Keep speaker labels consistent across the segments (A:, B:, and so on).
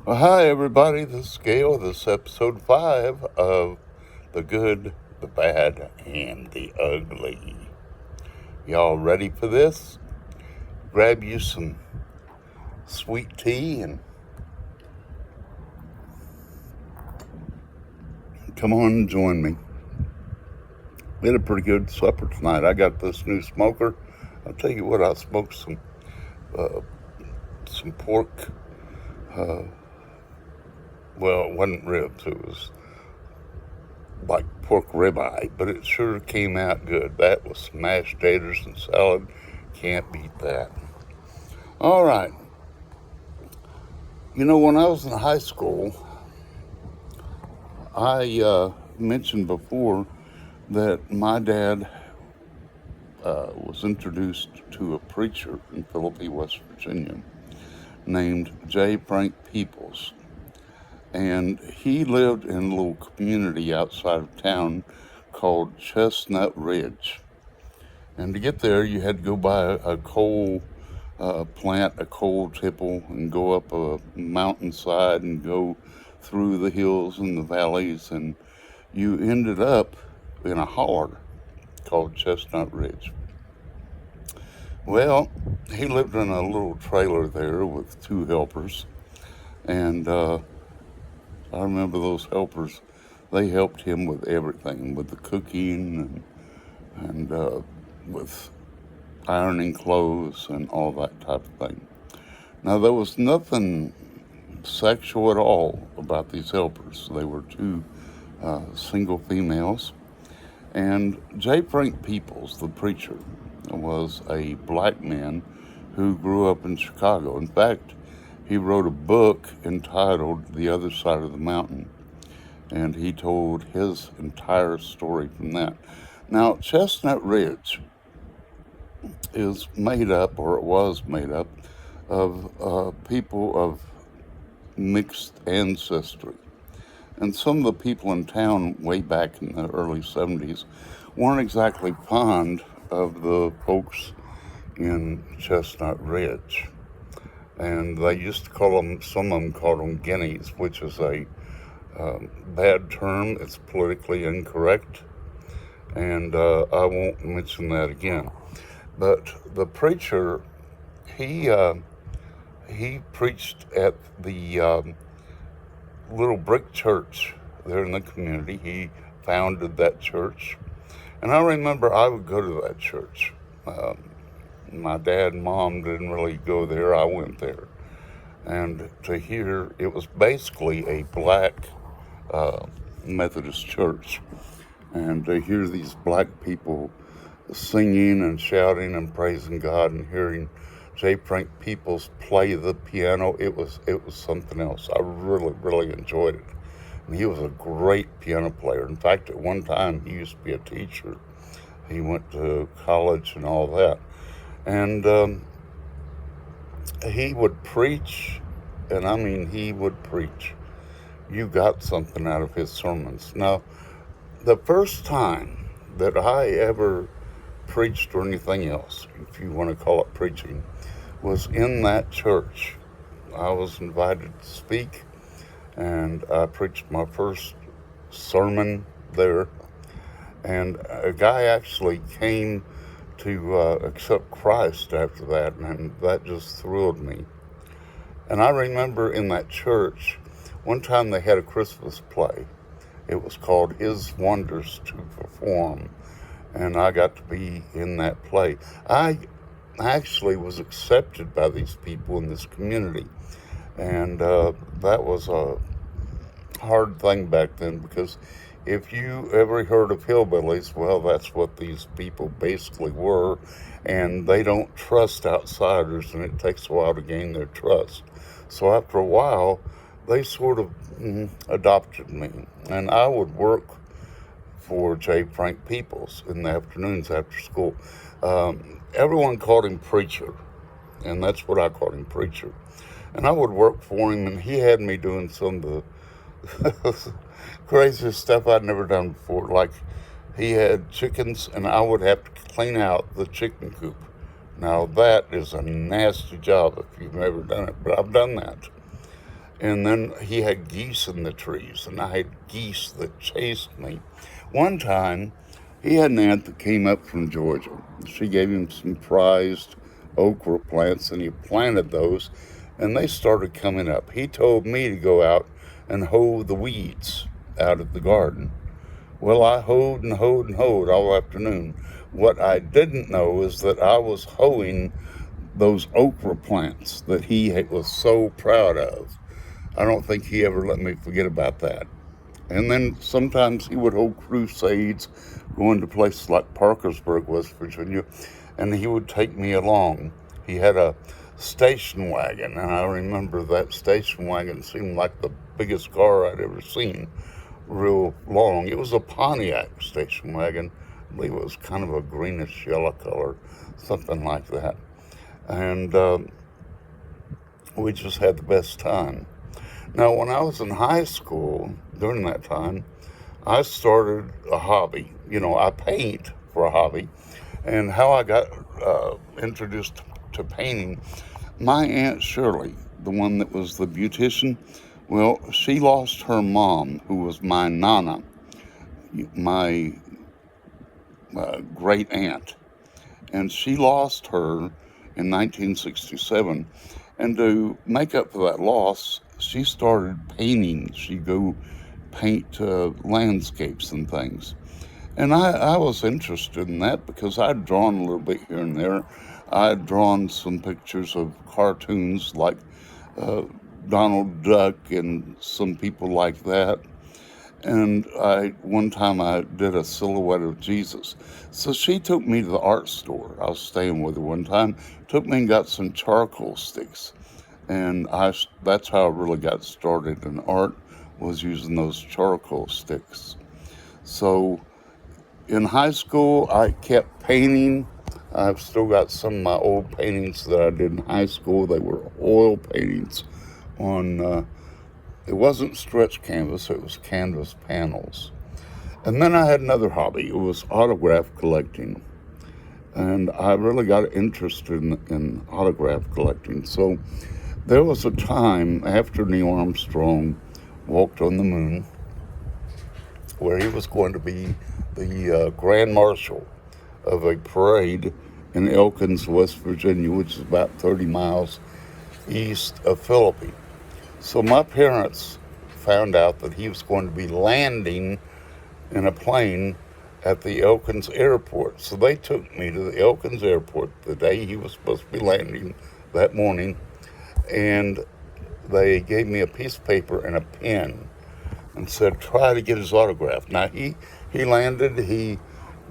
A: Well, hi, everybody. This is Gail. This is episode 5 of The Good, the Bad, and the Ugly. Y'all ready for this? Grab you some sweet tea and come on and join me. We had a pretty good supper tonight. I got this new smoker. I'll tell you what, I smoked some pork. Well, it wasn't ribs. It was like pork ribeye, but it sure came out good. That was mashed taters and salad. Can't beat that. All right. You know, when I was in high school, I mentioned before that my dad was introduced to a preacher in Philippi, West Virginia, named J. Frank Peoples. And he lived in a little community outside of town called Chestnut Ridge. And to get there, you had to go by a coal plant, a coal tipple, and go up a mountainside and go through the hills and the valleys. And you ended up in a holler called Chestnut Ridge. Well, he lived in a little trailer there with 2 helpers. And I remember those helpers, they helped him with everything, with the cooking and with ironing clothes and all that type of thing. Now, there was nothing sexual at all about these helpers. They were 2 single females. And J. Frank Peoples, the preacher, was a black man who grew up in Chicago. In fact, he wrote a book entitled The Other Side of the Mountain, and he told his entire story from that. Now, Chestnut Ridge is made up, or it was made up, of people of mixed ancestry. And some of the people in town way back in the early 70s weren't exactly fond of the folks in Chestnut Ridge. And they used to call them, some of them called them guineas, which is a bad term. It's politically incorrect. And I won't mention that again. But the preacher, he preached at the little brick church there in the community. He founded that church. And I remember I would go to that church. My dad and mom didn't really go there. I went there. And to hear, it was basically a black Methodist church. And to hear these black people singing and shouting and praising God and hearing J. Frank Peoples play the piano, it was something else. I really enjoyed it. And he was a great piano player. In fact, at one time, he used to be a teacher. He went to college and all that. And he would preach, and I mean, he would preach. You got something out of his sermons. Now, the first time that I ever preached or anything else, if you want to call it preaching, was in that church. I was invited to speak, and I preached my first sermon there. And a guy actually came to accept Christ after that, and that just thrilled me. And I remember in that church, one time they had a Christmas play. It was called His Wonders to Perform, and I got to be in that play. I actually was accepted by these people in this community, and that was a hard thing back then, because if you ever heard of hillbillies, well, that's what these people basically were, and they don't trust outsiders, and it takes a while to gain their trust. So after a while, they sort of adopted me, and I would work for J. Frank Peoples in the afternoons after school. Everyone called him Preacher, and that's what I called him, Preacher. And I would work for him, and he had me doing some of the craziest stuff I'd never done before. Like, he had chickens, and I would have to clean out the chicken coop. Now, that is a nasty job if you've never done it, but I've done that. And then he had geese in the trees, and I had geese that chased me. One time, he had an aunt that came up from Georgia. She gave him some prized okra plants, and he planted those, and they started coming up. He told me to go out and hoe the weeds out of the garden. Well, I hoed and hoed and hoed all afternoon. What I didn't know is that I was hoeing those okra plants that he was so proud of. I don't think he ever let me forget about that. And then sometimes he would hold crusades going to places like Parkersburg, West Virginia, and he would take me along. He had a station wagon, and I remember that station wagon seemed like the biggest car I'd ever seen, real long. It was a Pontiac station wagon. I believe it was kind of a greenish yellow color, something like that. And we just had the best time. Now, when I was in high school, during that time, I started a hobby. I paint for a hobby. And how I got introduced to painting, my Aunt Shirley, the one that was the beautician, well, she lost her mom, who was my nana, my great aunt. And she lost her in 1967. And to make up for that loss, she started painting. She'd go paint landscapes and things. And I was interested in that because I'd drawn a little bit here and there. I'd drawn some pictures of cartoons like Donald Duck and some people like that. And one time I did a silhouette of Jesus. So she took me to the art store. I was staying with her one time. Took me and got some charcoal sticks. And that's how I really got started in art, was using those charcoal sticks. So in high school, I kept painting. I've still got some of my old paintings that I did in high school. They were oil paintings on, it wasn't stretch canvas, it was canvas panels. And then I had another hobby. It was autograph collecting. And I really got interested in autograph collecting. So there was a time after Neil Armstrong walked on the moon where he was going to be the Grand Marshal of a parade in Elkins, West Virginia, which is about 30 miles east of Philippi. So my parents found out that he was going to be landing in a plane at the Elkins airport. So they took me to the Elkins airport the day he was supposed to be landing that morning, and they gave me a piece of paper and a pen and said, try to get his autograph. Now, he landed, he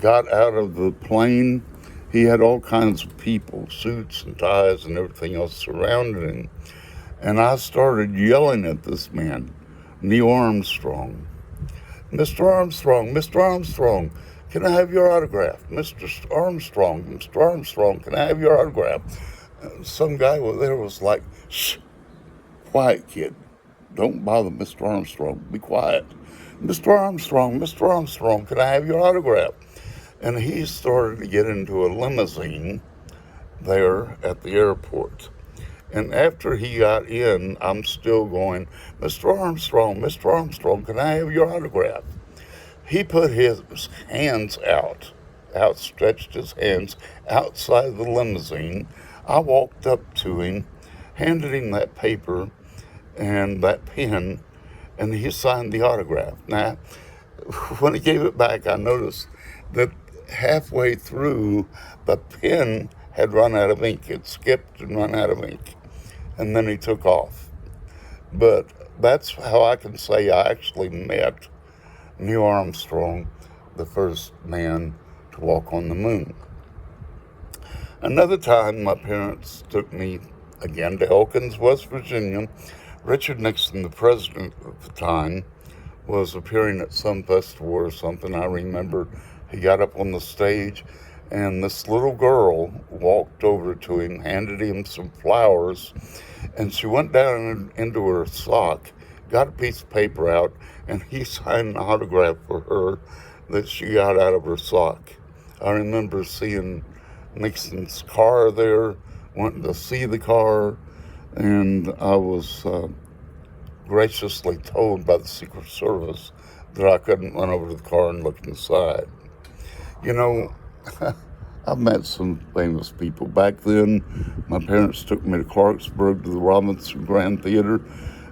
A: got out of the plane. He had all kinds of people, suits and ties and everything else surrounding him. And I started yelling at this man, Neil Armstrong. Mr. Armstrong, Mr. Armstrong, can I have your autograph? Mr. Armstrong, can I have your autograph? Some guy over there was like, shh, quiet, kid. Don't bother Mr. Armstrong. Be quiet. Mr. Armstrong, can I have your autograph? And he started to get into a limousine there at the airport. And after he got in, I'm still going, Mr. Armstrong, can I have your autograph? He put his hands out, outstretched his hands outside the limousine. I walked up to him, handed him that paper and that pen, and he signed the autograph. Now, when he gave it back, I noticed that halfway through, the pen had run out of ink. It skipped and run out of ink. And then he took off. But that's how I can say I actually met Neil Armstrong, the first man to walk on the moon. Another time, my parents took me again to Elkins, West Virginia. Richard Nixon, the president at the time, was appearing at some festival or something. I remember he got up on the stage, and this little girl walked over to him, handed him some flowers, and she went down into her sock, got a piece of paper out, and he signed an autograph for her that she got out of her sock. I remember seeing Nixon's car there, wanting to see the car, and I was graciously told by the Secret Service that I couldn't run over to the car and look inside. You know, I've met some famous people. Back then, my parents took me to Clarksburg to the Robinson Grand Theater,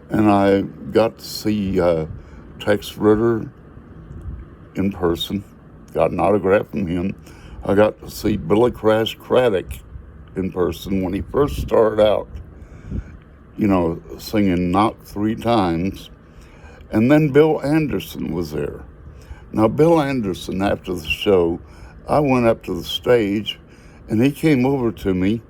A: and I got to see Tex Ritter in person, got an autograph from him. I got to see Billy Crash Craddock in person when he first started out, singing Knock 3 Times. And then Bill Anderson was there. Now, Bill Anderson, after the show, I went up to the stage, and he came over to me,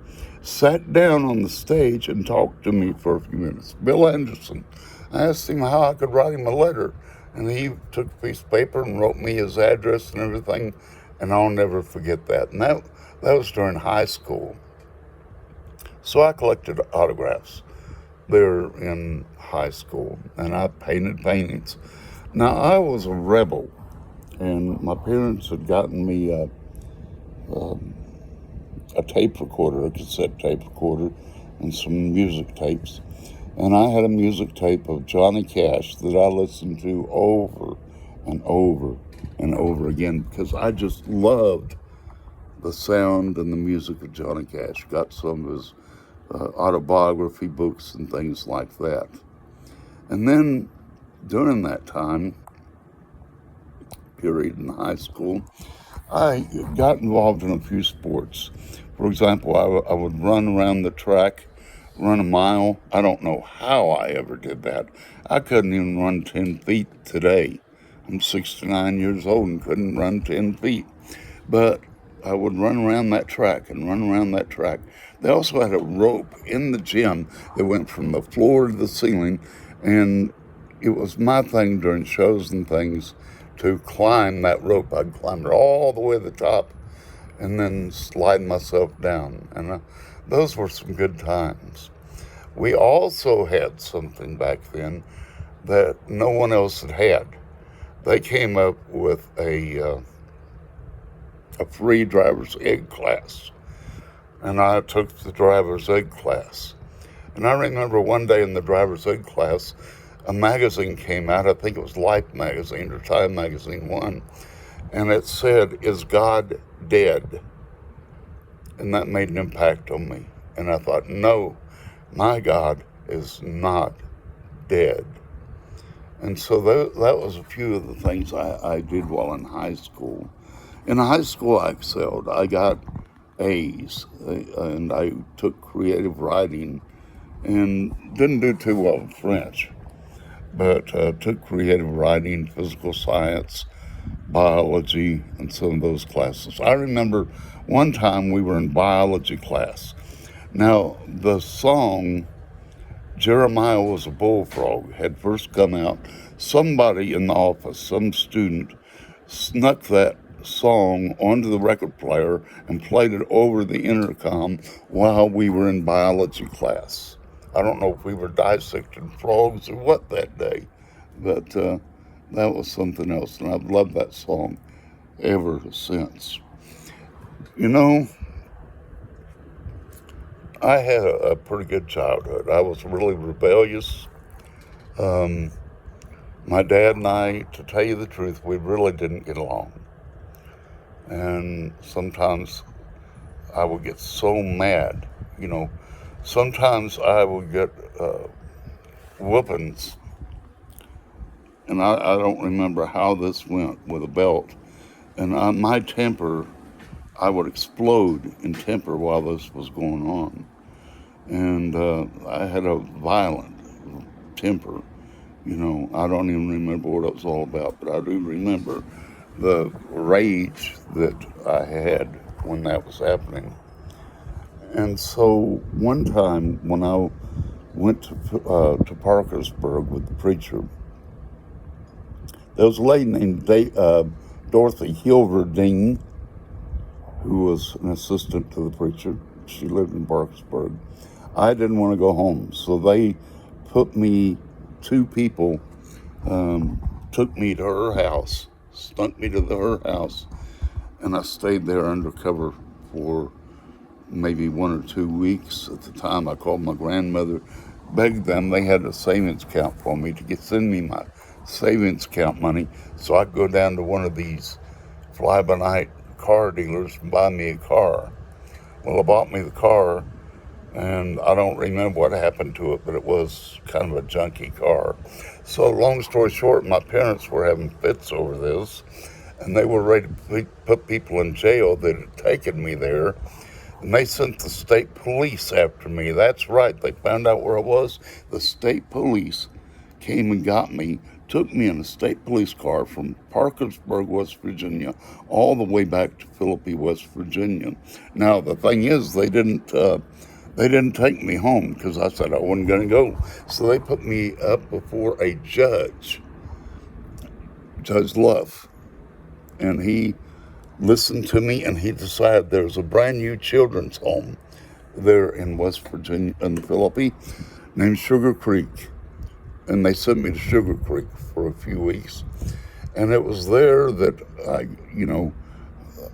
A: sat down on the stage, and talked to me for a few minutes. Bill Anderson. I asked him how I could write him a letter, and he took a piece of paper and wrote me his address and everything, and I'll never forget that. And that was during high school. So I collected autographs there in high school, and I painted paintings. Now, I was a rebel, and my parents had gotten me a tape recorder, a cassette tape recorder, and some music tapes. And I had a music tape of Johnny Cash that I listened to over and over and over again because I just loved the sound and the music of Johnny Cash. Got some of his autobiography books and things like that. And then during that time period in high school, I got involved in a few sports. For example, I would run around the track, run a mile. I don't know how I ever did that. I couldn't even run 10 feet today. I'm 69 years old and couldn't run 10 feet. But I would run around that track and run around that track. They also had a rope in the gym that went from the floor to the ceiling, and it was my thing during shows and things to climb that rope. I'd climb it all the way to the top and then slide myself down. And those were some good times. We also had something back then that no one else had had. They came up with a free driver's ed class. And I took the driver's ed class. And I remember one day in the driver's ed class, a magazine came out. I think it was Life magazine or Time magazine one. And it said, "Is God dead?" And that made an impact on me. And I thought, no, my God is not dead. And so that was a few of the things I did while in high school. In high school, I excelled. I got A's, and I took creative writing and didn't do too well in French, but took creative writing, physical science, biology, and some of those classes. I remember one time we were in biology class. Now, the song Jeremiah Was a Bullfrog had first come out. Somebody in the office, some student, snuck that song onto the record player and played it over the intercom while we were in biology class. I don't know if we were dissecting frogs or what that day, but that was something else, and I've loved that song ever since. I had a pretty good childhood. I was really rebellious. My dad and I, to tell you the truth, we really didn't get along. And sometimes I would get so mad, Sometimes I would get whoopings. And I don't remember how this went with a belt. And my temper, I would explode in temper while this was going on. And I had a violent temper. I don't even remember what it was all about, but I do remember the rage that I had when that was happening. And so one time when I went to Parkersburg with the preacher, there was a lady named Dorothy Hilverding, who was an assistant to the preacher. She lived in Parkersburg. I didn't want to go home, so they put me, two people took me to her house, snuck me to her house, and I stayed there undercover for maybe 1 or 2 weeks. At the time, I called my grandmother, begged them. They had a savings account for me to send me my savings account money so I could go down to one of these fly-by-night car dealers and buy me a car. Well, I bought me the car, and I don't remember what happened to it, but it was kind of a junky car. So long story short, my parents were having fits over this, and they were ready to put people in jail that had taken me there. And they sent the state police after me. That's right, they found out where I was. The state police came and got me, took me in a state police car from Parkersburg, West Virginia, all the way back to Philippi, West Virginia. Now, the thing is, they didn't take me home because I said I wasn't going to go. So they put me up before a judge, Judge Luff, and he listened to me, and he decided there was a brand new children's home there in West Virginia, in Philippi, named Sugar Creek. And they sent me to Sugar Creek for a few weeks. And it was there that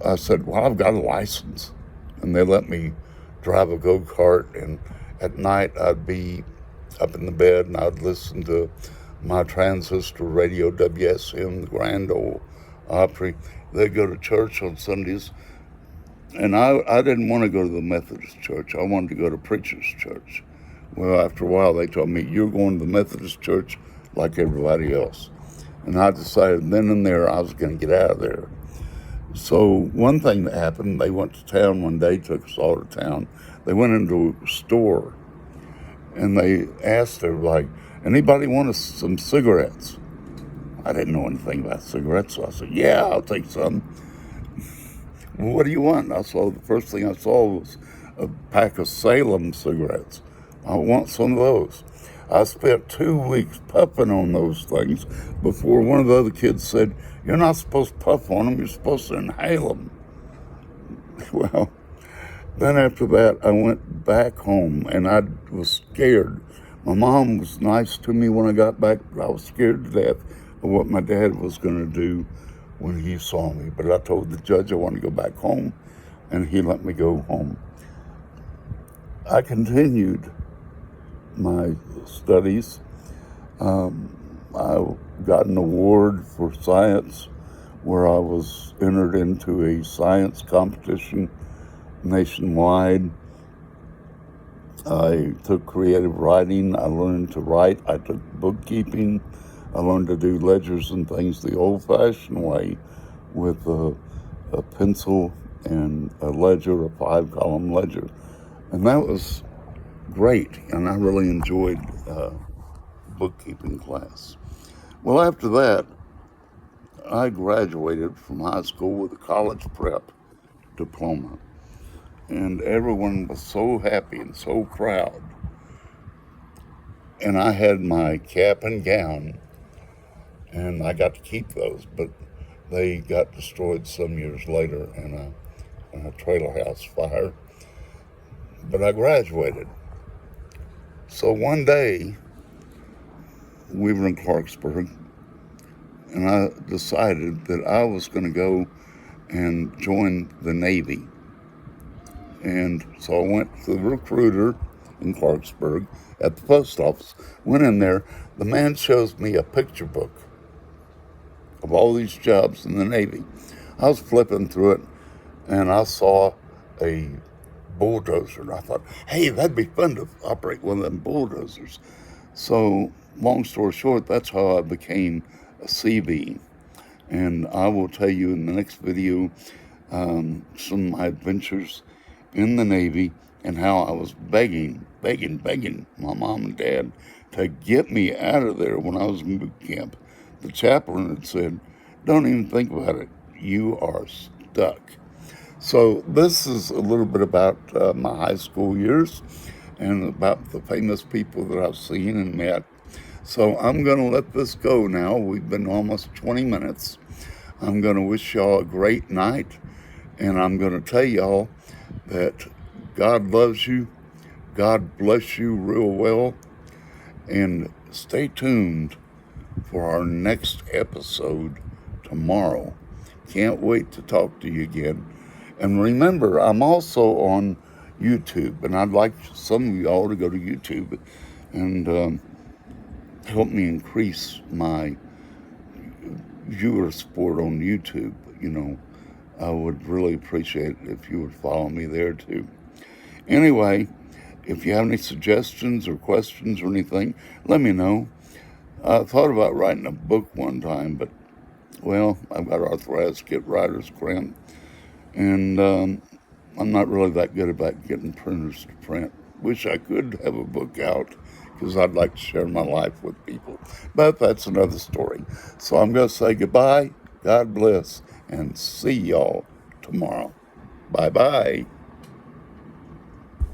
A: I said, well, I've got a license. And they let me drive a go-kart, and at night I'd be up in the bed and I'd listen to my transistor radio, WSM, the Grand Ole Opry. They'd go to church on Sundays, and I didn't want to go to the Methodist church. I wanted to go to preacher's church. Well, after a while, they told me, you're going to the Methodist church like everybody else. And I decided then and there I was going to get out of there. So one thing that happened, they went to town one day, took us all to town. They went into a store, and they asked her, like, anybody want some cigarettes? I didn't know anything about cigarettes, so I said, yeah, I'll take some. Well, what do you want? The first thing I saw was a pack of Salem cigarettes. I want some of those. I spent 2 weeks puffing on those things before one of the other kids said, you're not supposed to puff on them, you're supposed to inhale them. Well, then after that, I went back home, and I was scared. My mom was nice to me when I got back, but I was scared to death of what my dad was going to do when he saw me. But I told the judge I wanted to go back home, and he let me go home. I continued my studies. I got an award for science where I was entered into a science competition nationwide. I took creative writing. I learned to write. I took bookkeeping. I learned to do ledgers and things the old-fashioned way with a pencil and a ledger, a 5-column ledger. And that was great, and I really enjoyed bookkeeping class. Well, after that, I graduated from high school with a college prep diploma, and everyone was so happy and so proud. And I had my cap and gown, and I got to keep those, but they got destroyed some years later in a trailer house fire. But I graduated. So one day, we were in Clarksburg, and I decided that I was going to go and join the Navy. And so I went to the recruiter in Clarksburg at the post office, went in there. The man shows me a picture book of all these jobs in the Navy. I was flipping through it, and I saw a bulldozer, and I thought, hey, that'd be fun to operate one of them bulldozers. So, long story short, that's how I became a CV. And I will tell you in the next video some of my adventures in the Navy and how I was begging my mom and dad to get me out of there when I was in boot camp. The chaplain had said, don't even think about it. You are stuck. So this is a little bit about my high school years and about the famous people that I've seen and met. So I'm going to let this go now. We've been almost 20 minutes. I'm going to wish y'all a great night, and I'm going to tell y'all that God loves you. God bless you real well, and stay tuned for our next episode tomorrow. Can't wait to talk to you again. And remember, I'm also on YouTube, and I'd like some of y'all to go to YouTube and help me increase my viewer support on YouTube. I would really appreciate it if you would follow me there too. Anyway, if you have any suggestions or questions or anything, let me know. I thought about writing a book one time, but, well, I've got arthritis, get writer's cramp, and I'm not really that good about getting printers to print. Wish I could have a book out because I'd like to share my life with people. But that's another story. So I'm going to say goodbye, God bless, and see y'all tomorrow. Bye-bye.